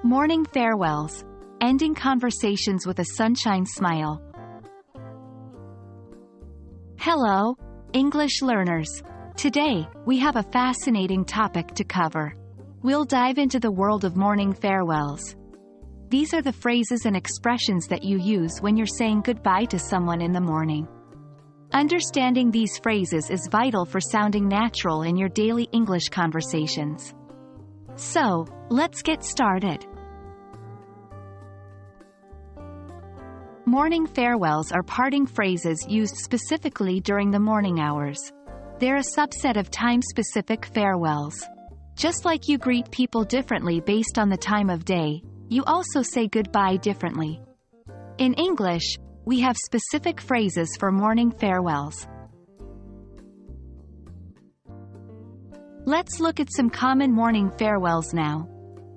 Morning farewells. Ending conversations with a sunshine smile. Hello, English learners. Today, we have a fascinating topic to cover. We'll dive into the world of morning farewells. These are the phrases and expressions that you use when you're saying goodbye to someone in the morning. Understanding these phrases is vital for sounding natural in your daily English conversations. So, let's get started. Morning farewells are parting phrases used specifically during the morning hours. They're a subset of time-specific farewells. Just like you greet people differently based on the time of day, you also say goodbye differently. In English, we have specific phrases for morning farewells. Let's look at some common morning farewells now.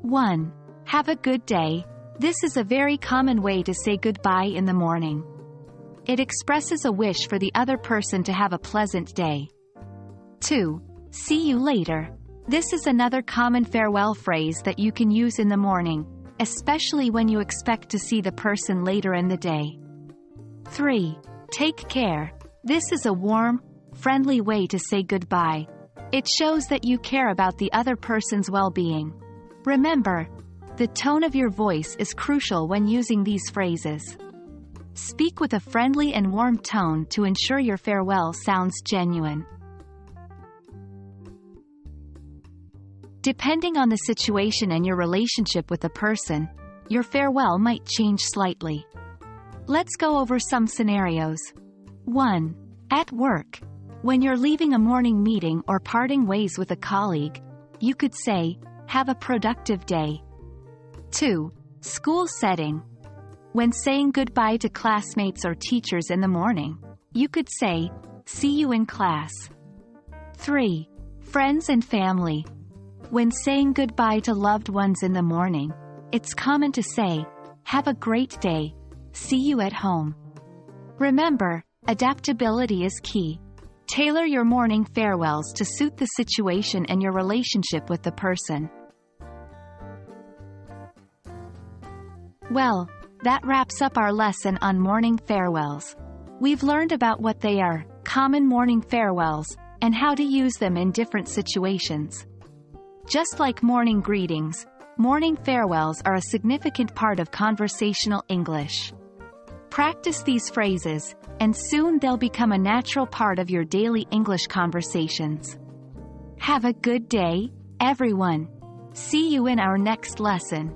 1. Have a good day. This is a very common way to say goodbye in the morning. It expresses a wish for the other person to have a pleasant day. 2. See you later. This is another common farewell phrase that you can use in the morning, especially when you expect to see the person later in the day. 3. Take care. This is a warm, friendly way to say goodbye. It shows that you care about the other person's well-being. Remember, the tone of your voice is crucial when using these phrases. Speak with a friendly and warm tone to ensure your farewell sounds genuine. Depending on the situation and your relationship with the person, your farewell might change slightly. Let's go over some scenarios. 1. At work. When you're leaving a morning meeting or parting ways with a colleague, you could say, "Have a productive day." 2. School setting. When saying goodbye to classmates or teachers in the morning, you could say, "See you in class." 3. Friends and family. When saying goodbye to loved ones in the morning, it's common to say, "Have a great day. See you at home." Remember, adaptability is key. Tailor your morning farewells to suit the situation and your relationship with the person. Well, that wraps up our lesson on morning farewells. We've learned about what they are, common morning farewells, and how to use them in different situations. Just like morning greetings, morning farewells are a significant part of conversational English. Practice these phrases, and soon they'll become a natural part of your daily English conversations. Have a good day, everyone. See you in our next lesson.